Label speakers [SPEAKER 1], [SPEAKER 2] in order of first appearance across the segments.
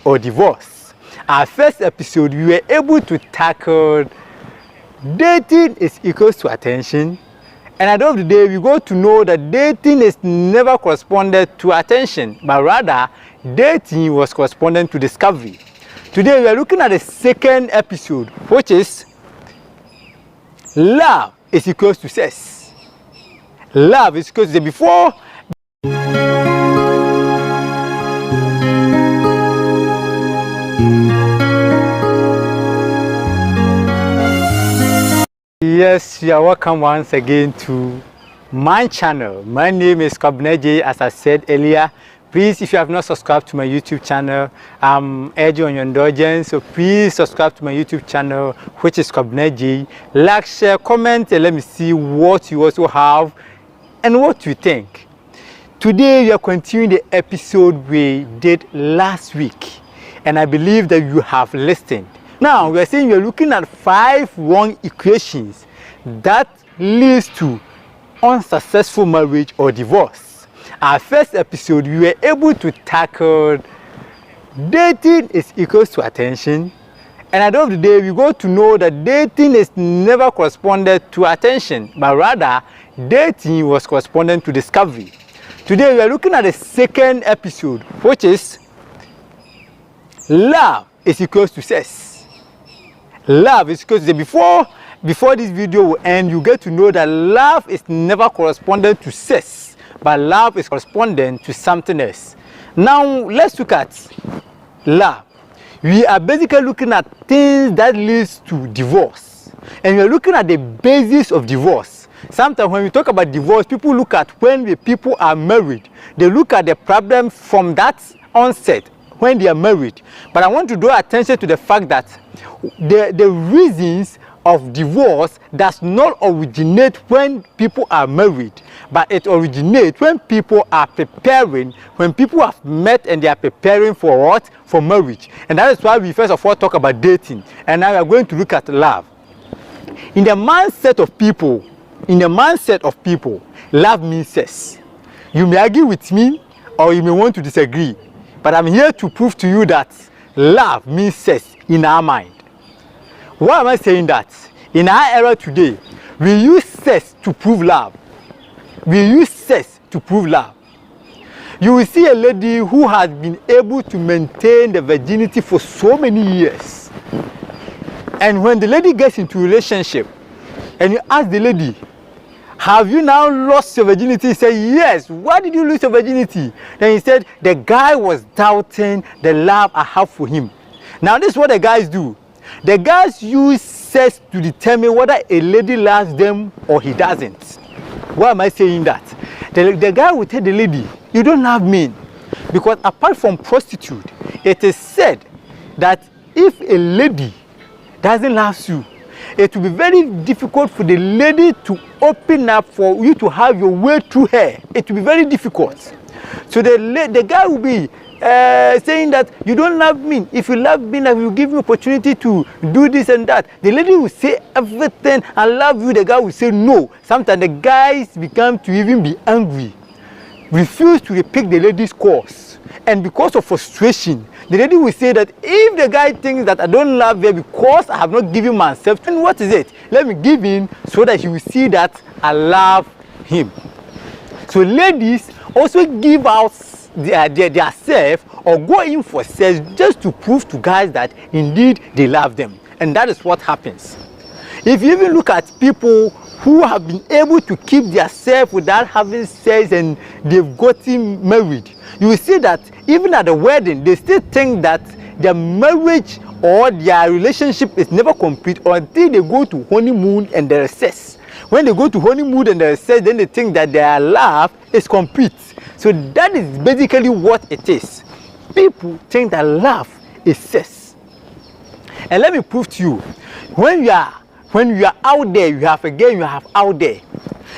[SPEAKER 1] or divorce. Our first episode, we were able to tackle dating is equals to attention. And at the end of the day, we got to know that dating is never corresponded to attention, but rather dating was correspondent to discovery. Today, we are looking at the second episode, which is love is equals to sex. Love is equals to before. Yes, you are welcome once again to my channel. My name is Quabena Adjei. As I said earlier, please, if you have not subscribed to my YouTube channel, I'm urging on your indulgence. So please subscribe to my YouTube channel, which is Quabena Adjei. Like, share, comment, and let me see what you also have and what you think. Today, we are continuing the episode we did last week, and I believe that you have listened. Now, we are saying we are looking at 5 wrong equations that leads to unsuccessful marriage or divorce. Our first episode, we were able to tackle dating is equals to attention. And at the end of the day, we got to know that dating is never corresponded to attention, but rather dating was correspondent to discovery. Today, we are looking at the second episode, which is love is equals to sex. Love is equals to before this video will end, you get to know that love is never correspondent to sex, but love is correspondent to something else. Now let's look at love. We are basically looking at things that leads to divorce, and we are looking at the basis of divorce. Sometimes when we talk about divorce, people look at when the people are married. They look at the problem from that onset when they are married. But I want to draw attention to the fact that the reasons of divorce does not originate when people are married, but it originates when people are preparing, when people have met and they are preparing for what? For marriage. And that is why we first of all talk about dating, and now we are going to look at love. In the mindset of people, love means sex. You may argue with me or you may want to disagree, but I'm here to prove to you that love means sex in our mind. Why am I saying that? In our era today, we use sex to prove love. We use sex to prove love. You will see a lady who has been able to maintain the virginity for so many years. And when the lady gets into a relationship, and you ask the lady, have you now lost your virginity? He said, yes. Why did you lose your virginity? Then he said, the guy was doubting the love I have for him. Now this is what the guys do. The guys use sex to determine whether a lady loves them or he doesn't. Why am I saying that? The guy will tell the lady, you don't love me. Because apart from prostitute, it is said that if a lady doesn't love you, it will be very difficult for the lady to open up for you to have your way through her. It will be very difficult. So the guy will be saying that you don't love me. If you love me, I will give you opportunity to do this and that. The lady will say everything, I love you. The guy will say no. Sometimes the guys become to even be angry, refuse to repeat the lady's calls. And because of frustration, the lady will say that if the guy thinks that I don't love her because I have not given myself, then what is it? Let me give him so that he will see that I love him. So ladies also give out their self or go in for sex just to prove to guys that indeed they love them. And that is what happens. If you even look at people who have been able to keep their self without having sex and they've gotten married, you will see that even at the wedding, they still think that their marriage or their relationship is never complete until they go to honeymoon and there is sex. When they go to honeymoon and there is sex, then they think that their love is complete. So that is basically what it is. People think that love is sex. And let me prove to you, when you are out there, you have a girl you have out there,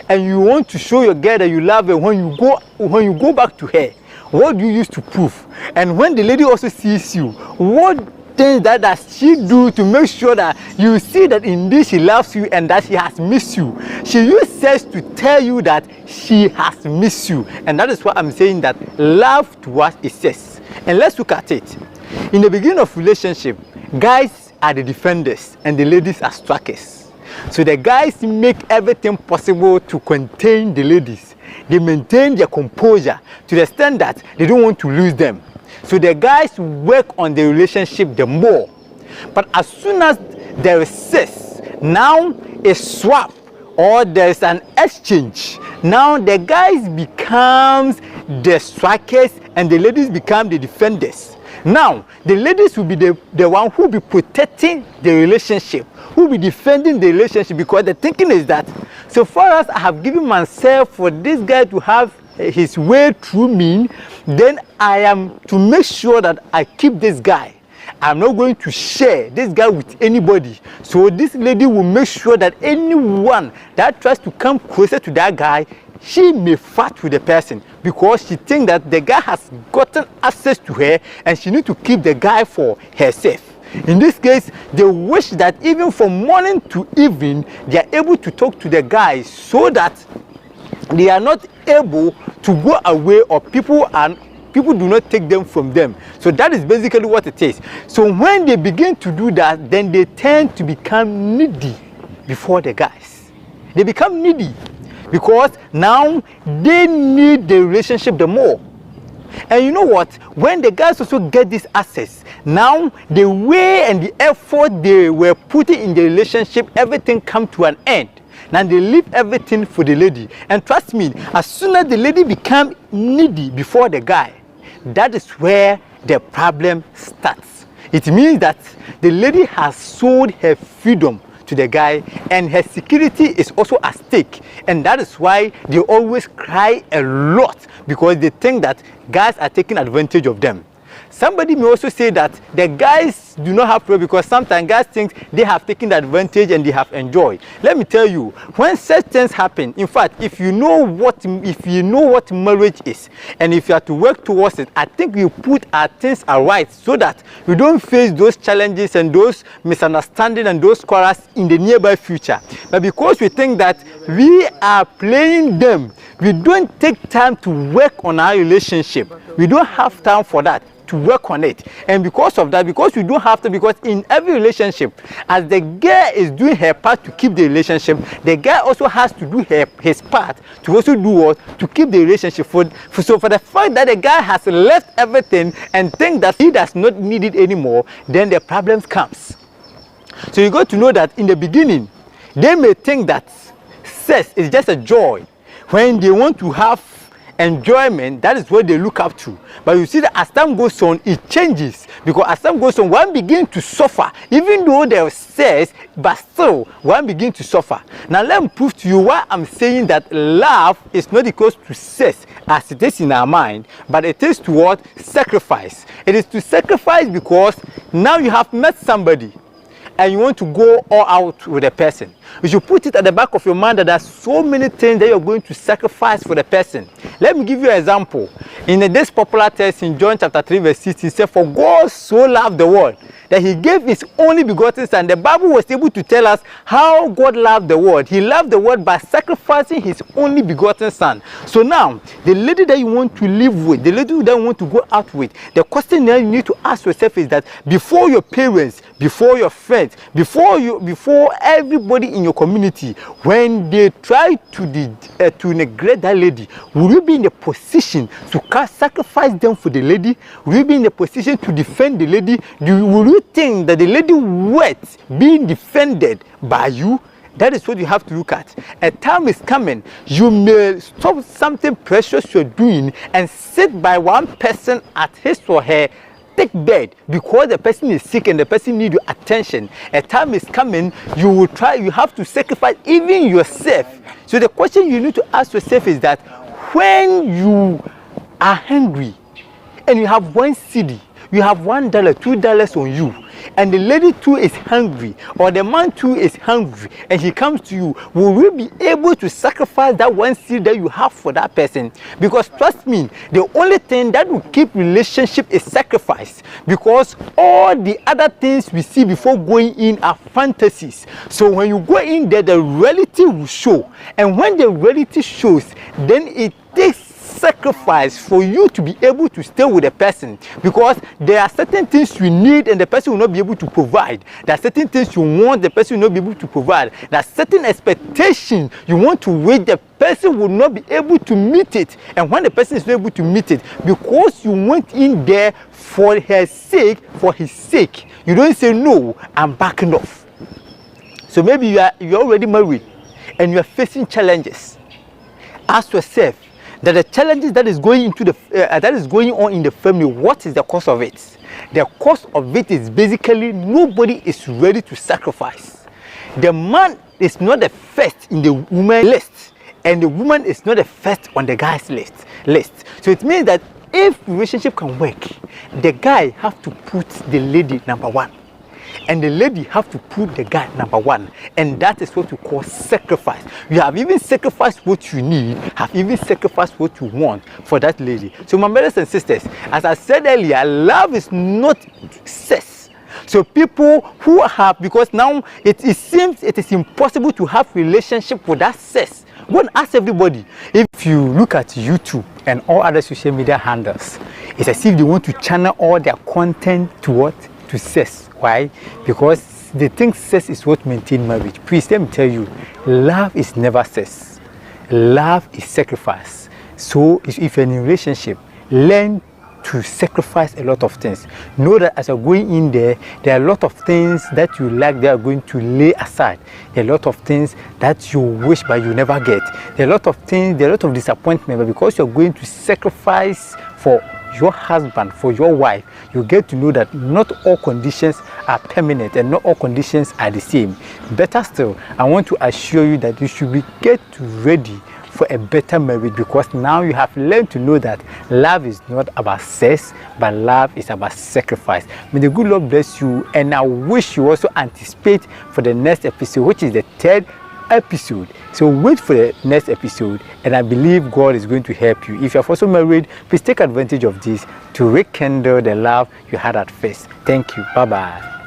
[SPEAKER 1] and you want to show your girl that you love her, when you go back to her, what do you use to prove? And when the lady also sees you, what things that does she do to make sure that you see that indeed she loves you and that she has missed you? She uses sex to tell you that she has missed you. And that is why I'm saying that love to us is sex. And let's look at it. In the beginning of relationship, guys are the defenders and the ladies are strikers. So the guys make everything possible to contain the ladies. They maintain their composure to the extent that they don't want to lose them. So the guys work on the relationship the more. But as soon as there is sex, now a swap or there's an exchange, now the guys becomes the strikers and the ladies become the defenders. Now the ladies will be the one who will be protecting the relationship, who will be defending the relationship, because the thinking is that so far as I have given myself for this guy to have his way through me, then I am to make sure that I keep this guy. I'm not going to share this guy with anybody. So this lady will make sure that anyone that tries to come closer to that guy, she may fight with the person because she thinks that the guy has gotten access to her and she needs to keep the guy for herself. In this case, they wish that even from morning to evening, they are able to talk to the guy so that they are not able to go away or people do not take them from them. So that is basically what it is. So when they begin to do that, then they tend to become needy before the guys. They become needy because now they need the relationship the more. And you know what? When the guys also get this access, now the way and the effort they were putting in the relationship, everything come to an end. Now they leave everything for the lady. And trust me, as soon as the lady become needy before the guy, that is where the problem starts. It means that the lady has sold her freedom to the guy and her security is also at stake. And that is why they always cry a lot, because they think that guys are taking advantage of them. Somebody may also say that the guys do not have problem because sometimes guys think they have taken the advantage and they have enjoyed. Let me tell you, when such things happen, in fact, if you know what marriage is and if you are to work towards it, I think you put our things aright so that we don't face those challenges and those misunderstandings and those quarrels in the nearby future. But because we think that we are playing them, we don't take time to work on our relationship. We don't have time for that, to work on it. And because of that, because we don't have to, because in every relationship, as the girl is doing her part to keep the relationship, the guy also has to do his part to also do what? To keep the relationship. So for the fact that the guy has left everything and think that he does not need it anymore, then the problems comes. So you got to know that in the beginning, they may think that sex is just a joy. When they want to have enjoyment, that is what they look up to. But you see that as time goes on, it changes, because as time goes on, one begins to suffer, even though there is sex, but still one begins to suffer. Now let me prove to you why I'm saying that love is not equal to sex as it is in our mind, but it is to what? Sacrifice. It is to sacrifice because now you have met somebody and you want to go all out with a person. You should put it at the back of your mind that there are so many things that you're going to sacrifice for the person. Let me give you an example. In this popular text in John chapter 3 verse 6, he said, "For God so loved the world that he gave his only begotten son." The Bible was able to tell us how God loved the world. He loved the world by sacrificing his only begotten son. So now, the lady that you want to live with, the lady that you want to go out with, the question that you need to ask yourself is that before your parents, before your friends, before everybody in your community, when they try to neglect that lady, will you be in the position to sacrifice them for the lady? Will you be in the position to defend the lady? Will you think that the lady worth being defended by you? That is what you have to look at. A time is coming, you may stop something precious you're doing and sit by one person at his or her thick bed because the person is sick and the person needs your attention. A time is coming, you have to sacrifice even yourself. So the question you need to ask yourself is that when you are hungry and you have one cedi, you have $1, $2 on you, and the lady too is hungry, or the man too is hungry, and he comes to you, will you be able to sacrifice that one seed that you have for that person? Because trust me, the only thing that will keep relationship is sacrifice, because all the other things we see before going in are fantasies. So when you go in there, the reality will show, and when the reality shows, then it takes sacrifice for you to be able to stay with a person, because there are certain things you need and the person will not be able to provide. There are certain things you want, the person will not be able to provide. There are certain expectations you want to wait, the person will not be able to meet it. And when the person is not able to meet it, because you went in there for her sake, for his sake, you don't say no, I'm backing off. So maybe you're already married and you are facing challenges. Ask yourself that the challenges that is going on in the family, what is the cause of it? The cause of it is basically nobody is ready to sacrifice. The man is not the first in the woman list, and the woman is not the first on the guy's list. So it means that if relationship can work, the guy have to put the lady number one, and the lady have to put the guy number one, and that is what we call sacrifice. You have even sacrificed what you need, have even sacrificed what you want for that lady. So my brothers and sisters, as I said earlier, love is not sex. So people who have, because now it seems it is impossible to have relationship without sex. Go and ask everybody. If you look at YouTube and all other social media handles, it's as if they want to channel all their content to what? To sex. Why? Because they think sex is what maintains marriage. Please let me tell you, love is never sex. Love is sacrifice. So if you're in a relationship, learn to sacrifice a lot of things. Know that as you're going in there, there are a lot of things that you like they are going to lay aside. There are a lot of things that you wish but you never get. There are a lot of things, there are a lot of disappointment, but because you're going to sacrifice for your husband, for your wife, you get to know that not all conditions are permanent and not all conditions are the same. Better still, I want to assure you that you should get ready for a better marriage, because now you have learned to know that love is not about sex, but love is about sacrifice. May the good Lord bless you, and I wish you also anticipate for the next episode, which is the 3rd episode. So wait for the next episode, and I believe God is going to help you. If you are also married, please take advantage of this to rekindle the love you had at first. Thank you. Bye bye.